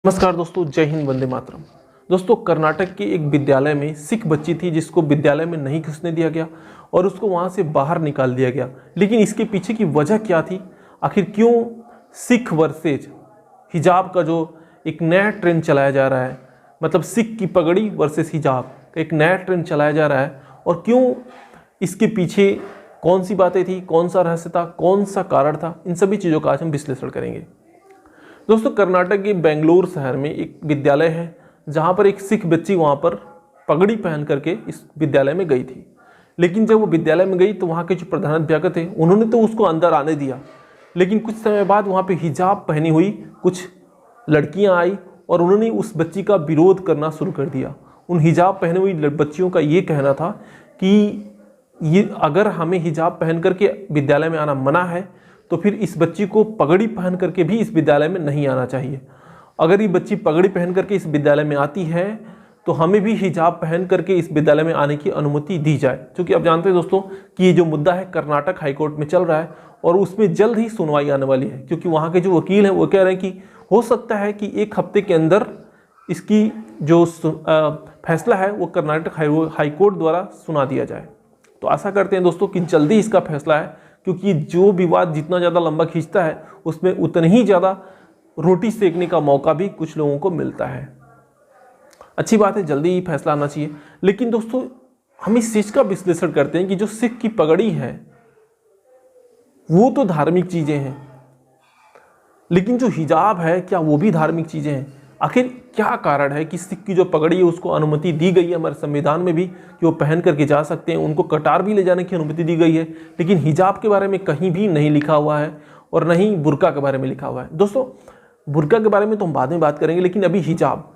नमस्कार दोस्तों, जय हिंद, वंदे मातरम। दोस्तों, कर्नाटक के एक विद्यालय में सिख बच्ची थी जिसको विद्यालय में नहीं घुसने दिया गया और उसको वहाँ से बाहर निकाल दिया गया। लेकिन इसके पीछे की वजह क्या थी? आखिर क्यों सिख वर्सेज हिजाब का जो एक नया ट्रेंड चलाया जा रहा है, मतलब सिख की पगड़ी वर्सेस हिजाब का एक नया ट्रेंड चलाया जा रहा है, और क्यों इसके पीछे कौन सी बातें थी, कौन सा रहस्य था, कौन सा कारण था, इन सभी चीज़ों का आज हम विश्लेषण करेंगे। दोस्तों, कर्नाटक के बेंगलुरु शहर में एक विद्यालय है जहाँ पर एक सिख बच्ची वहाँ पर पगड़ी पहन करके इस विद्यालय में गई थी। लेकिन जब वो विद्यालय में गई तो वहाँ के जो प्रधानाध्यापक थे उन्होंने तो उसको अंदर आने दिया, लेकिन कुछ समय बाद वहाँ पे हिजाब पहनी हुई कुछ लड़कियाँ आई और उन्होंने उस बच्ची का विरोध करना शुरू कर दिया। उन हिजाब पहने हुई बच्चियों का ये कहना था कि ये अगर हमें हिजाब पहन करके विद्यालय में आना मना है तो फिर इस बच्ची को पगड़ी पहन करके भी इस विद्यालय में नहीं आना चाहिए। अगर ये बच्ची पगड़ी पहन करके इस विद्यालय में आती है तो हमें भी हिजाब पहन करके इस विद्यालय में आने की अनुमति दी जाए। क्योंकि आप जानते हैं दोस्तों कि ये जो मुद्दा है कर्नाटक हाईकोर्ट में चल रहा है और उसमें जल्द ही सुनवाई आने वाली है। क्योंकि वहाँ के जो वकील हैं वो कह रहे हैं कि हो सकता है कि एक हफ्ते के अंदर इसकी जो फैसला है वो कर्नाटक हाईकोर्ट द्वारा सुना दिया जाए। तो आशा करते हैं दोस्तों कि जल्दी इसका फैसला है, क्योंकि जो विवाद जितना ज़्यादा लंबा खींचता है उसमें उतना ही ज़्यादा रोटी सेकने का मौका भी कुछ लोगों को मिलता है। अच्छी बात है, जल्दी ही फैसला आना चाहिए। लेकिन दोस्तों, हम इस चीज़ का विश्लेषण करते हैं कि जो सिख की पगड़ी है वो तो धार्मिक चीज़ें हैं, लेकिन जो हिजाब है क्या वो भी धार्मिक चीज़ें हैं? आखिर क्या कारण है कि सिख की जो पगड़ी है उसको अनुमति दी गई है हमारे संविधान में भी कि वो पहन करके जा सकते हैं, उनको कटार भी ले जाने की अनुमति दी गई है, लेकिन हिजाब के बारे में कहीं भी नहीं लिखा हुआ है और न ही बुर्का के बारे में लिखा हुआ है। दोस्तों, बुर्का के बारे में तो हम बाद में बात करेंगे, लेकिन अभी हिजाब,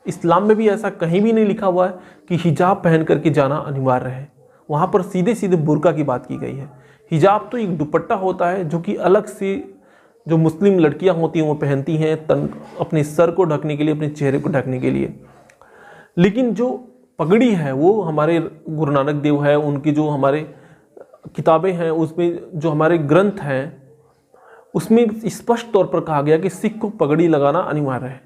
इस्लाम में भी ऐसा कहीं भी नहीं लिखा हुआ है कि हिजाब पहन करके जाना अनिवार्य है। वहाँ पर सीधे सीधे बुर्का की बात की गई है। हिजाब तो एक दुपट्टा होता है जो कि अलग से जो मुस्लिम लड़कियां होती हैं वो पहनती हैं अपने सर को ढकने के लिए, अपने चेहरे को ढकने के लिए। लेकिन जो पगड़ी है वो हमारे गुरु नानक देव है, उनकी जो हमारे किताबें हैं उसमें जो हमारे ग्रंथ हैं उसमें स्पष्ट तौर पर कहा गया कि सिख को पगड़ी लगाना अनिवार्य है।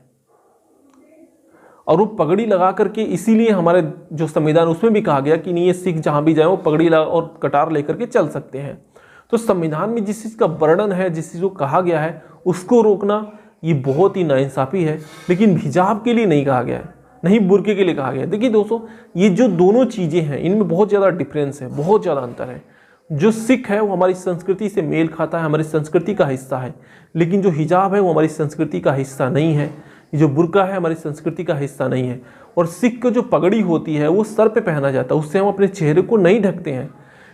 और वो पगड़ी लगा करके इसीलिए हमारे जो संविधान उसमें भी कहा गया कि नहीं, ये सिख जहाँ भी जाए वो पगड़ी लगा और कटार लेकर के चल सकते हैं। तो संविधान में जिस चीज़ का वर्णन है, जिस चीज़ को कहा गया है उसको रोकना ये बहुत ही नाइंसाफ़ी है। लेकिन हिजाब के लिए नहीं कहा गया है, नहीं बुर्के के लिए कहा गया है। देखिए दोस्तों, ये जो दोनों चीज़ें हैं इनमें बहुत ज़्यादा डिफरेंस है, बहुत ज़्यादा अंतर है। जो सिख है वो हमारी संस्कृति से मेल खाता है, हमारी संस्कृति का हिस्सा है, लेकिन जो हिजाब है वो हमारी संस्कृति का हिस्सा नहीं है। ये जो बुर्का है हमारी संस्कृति का हिस्सा नहीं है। और सिख की जो पगड़ी होती है वो सर पे पहना जाता है, उससे हम अपने चेहरे को नहीं ढकते हैं,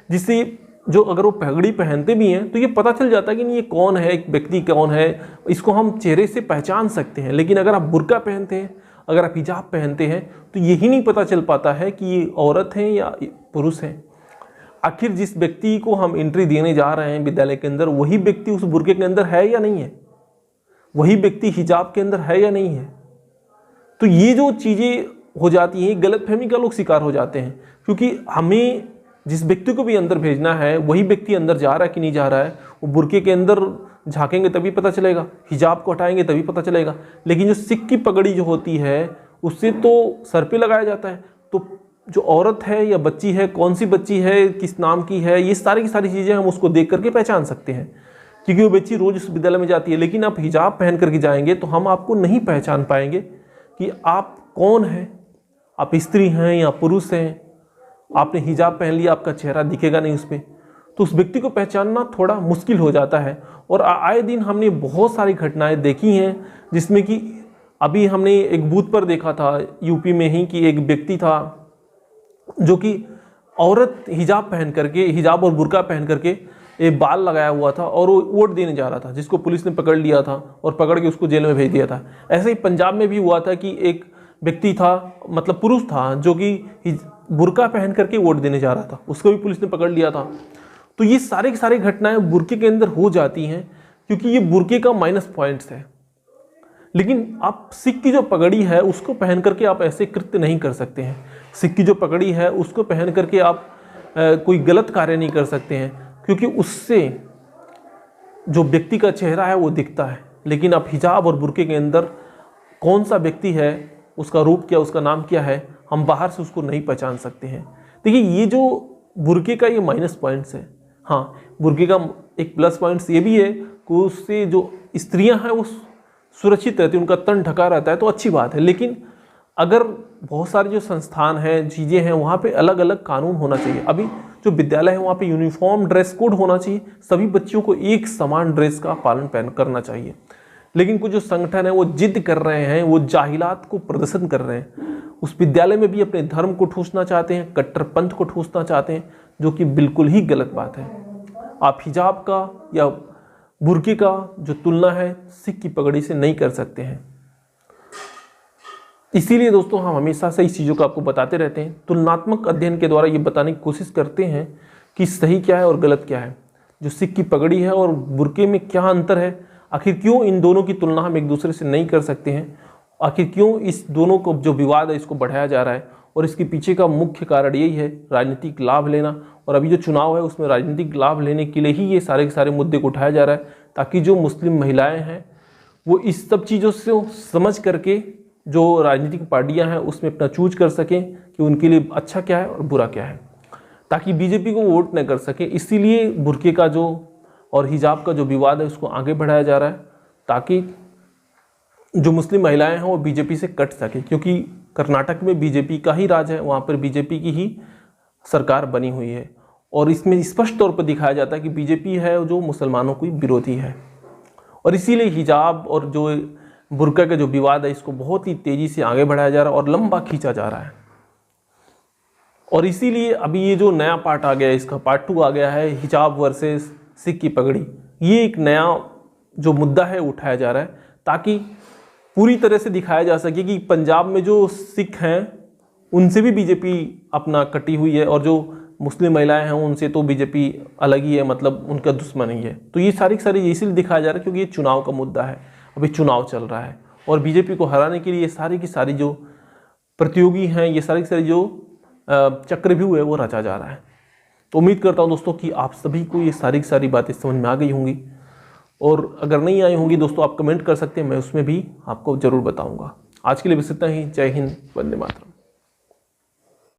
जिससे जो अगर वो पगड़ी पहनते भी हैं तो ये पता चल जाता है कि नहीं ये कौन है, एक व्यक्ति कौन है, इसको हम चेहरे से पहचान सकते हैं। लेकिन अगर आप बुर्का पहनते हैं, अगर आप हिजाब पहनते हैं तो यही नहीं पता चल पाता है कि ये औरत है या पुरुष है। आखिर जिस व्यक्ति को हम एंट्री देने जा रहे हैं विद्यालय के अंदर, वही व्यक्ति उस बुर्के के अंदर है या नहीं है, वही व्यक्ति हिजाब के अंदर है या नहीं है। तो ये जो चीज़ें हो जाती हैं, गलतफहमी का लोग शिकार हो जाते हैं, क्योंकि हमें जिस व्यक्ति को भी अंदर भेजना है वही व्यक्ति अंदर जा रहा है कि नहीं जा रहा है। वो बुर्के के अंदर झांकेंगे तभी पता चलेगा, हिजाब को हटाएंगे तभी पता चलेगा। लेकिन जो सिख की पगड़ी जो होती है उससे तो सर पे लगाया जाता है, तो जो औरत है या बच्ची है, कौन सी बच्ची है, किस नाम की है, ये सारी की सारी चीज़ें हम उसको देख करके पहचान सकते हैं, क्योंकि वो बच्ची रोज़ उस विद्यालय में जाती है। लेकिन आप हिजाब पहन करके जाएंगे तो हम आपको नहीं पहचान पाएंगे कि आप कौन हैं, आप स्त्री हैं या पुरुष हैं। आपने हिजाब पहन लिया, आपका चेहरा दिखेगा नहीं उसमें, तो उस व्यक्ति को पहचानना थोड़ा मुश्किल हो जाता है। और आए दिन हमने बहुत सारी घटनाएं देखी हैं, जिसमें कि अभी हमने एक बूथ पर देखा था यूपी में ही कि एक व्यक्ति था जो कि औरत हिजाब पहन करके, हिजाब और बुर्का पहन करके एक बाल लगाया हुआ था और वो वोट देने जा रहा था, जिसको पुलिस ने पकड़ लिया था और पकड़ के उसको जेल में भेज दिया था। ऐसे ही पंजाब में भी हुआ था कि एक व्यक्ति था, मतलब पुरुष था, जो कि बुर्का पहन करके वोट देने जा रहा था, उसको भी पुलिस ने पकड़ लिया था। तो ये सारी की सारी घटनाएं बुर्के के अंदर हो जाती हैं, क्योंकि ये बुर्के का माइनस पॉइंट्स है। लेकिन आप सिख की जो पगड़ी है उसको पहन करके आप ऐसे कृत्य नहीं कर सकते हैं। सिख की जो पगड़ी है उसको पहन करके आप कोई गलत कार्य नहीं कर सकते हैं, क्योंकि उससे जो व्यक्ति का चेहरा है वो दिखता है। लेकिन आप हिजाब और बुर्के के अंदर कौन सा व्यक्ति है, उसका रूप क्या, उसका नाम क्या है, हम बाहर से उसको नहीं पहचान सकते हैं। देखिए ये जो बुर्के का ये माइनस पॉइंट्स है। हाँ, बुर्के का एक प्लस पॉइंट्स ये भी है कि उससे जो स्त्रियां हैं वो सुरक्षित रहती हैं, उनका तन ढका रहता है, तो अच्छी बात है। लेकिन अगर बहुत सारे जो संस्थान हैं, चीज़ें हैं, वहाँ पे अलग अलग कानून होना चाहिए। अभी जो विद्यालय है वहाँ पे यूनिफॉर्म ड्रेस कोड होना चाहिए, सभी बच्चों को एक समान ड्रेस का पालन करना चाहिए। लेकिन कुछ जो संगठन है वो जिद कर रहे हैं, वो जाहिलात को प्रदर्शन कर रहे हैं, उस विद्यालय में भी अपने धर्म को ठूसना चाहते हैं, कट्टरपंथ को ठूसना चाहते हैं, जो कि बिल्कुल ही गलत बात है। आप हिजाब का या बुर्के का जो तुलना है सिख की पगड़ी से नहीं कर सकते हैं। इसीलिए दोस्तों हम हमेशा से इस चीज़ों को आपको बताते रहते हैं, तुलनात्मक अध्ययन के द्वारा ये बताने की कोशिश करते हैं कि सही क्या है और गलत क्या है। जो सिख की पगड़ी है और बुर्के में क्या अंतर है, आखिर क्यों इन दोनों की तुलना हम एक दूसरे से नहीं कर सकते हैं, आखिर क्यों इस दोनों को जो विवाद है इसको बढ़ाया जा रहा है, और इसके पीछे का मुख्य कारण यही है राजनीतिक लाभ लेना। और अभी जो चुनाव है उसमें राजनीतिक लाभ लेने के लिए ही ये सारे के सारे मुद्दे को उठाया जा रहा है, ताकि जो मुस्लिम महिलाएं हैं वो इस सब चीज़ों से समझ करके जो राजनीतिक पार्टियां हैं उसमें अपना चूज कर सकें कि उनके लिए अच्छा क्या है और बुरा क्या है, ताकि बीजेपी को वोट न कर सके। इसीलिए बुर्के का जो और हिजाब का जो विवाद है उसको आगे बढ़ाया जा रहा है, ताकि जो मुस्लिम महिलाएं हैं वो बीजेपी से कट सके, क्योंकि कर्नाटक में बीजेपी का ही राज है, वहाँ पर बीजेपी की ही सरकार बनी हुई है। और इसमें स्पष्ट तौर पर दिखाया जाता है कि बीजेपी है जो मुसलमानों की विरोधी है। और इसीलिए हिजाब और जो बुर्का का जो विवाद है इसको बहुत ही तेजी से आगे बढ़ाया जा रहा है और लंबा खींचा जा रहा है। और इसीलिए अभी ये जो नया पार्ट आ गया है, इसका पार्ट 2 आ गया है, हिजाब वर्सेस सिख की पगड़ी। ये एक नया जो मुद्दा है उठाया जा रहा है, ताकि पूरी तरह से दिखाया जा सके कि पंजाब में जो सिख हैं उनसे भी बीजेपी अपना कटी हुई है, और जो मुस्लिम महिलाएं हैं उनसे तो बीजेपी अलग ही है, मतलब उनका दुश्मन ही है। तो ये सारी इसलिए दिखाया जा रहा है क्योंकि ये चुनाव का मुद्दा है, अभी चुनाव चल रहा है, और बीजेपी को हराने के लिए ये सारी की सारी जो प्रतियोगी हैं, ये सारी की सारी जो चक्रव्यूह है वो रचा जा रहा है। तो उम्मीद करता हूँ दोस्तों कि आप सभी को ये सारी की सारी बातें समझ में आ गई होंगी, और अगर नहीं आई होंगी दोस्तों आप कमेंट कर सकते हैं, मैं उसमें भी आपको ज़रूर बताऊँगा। आज के लिए बस इतना ही। जय हिंद, वंदे मातरम।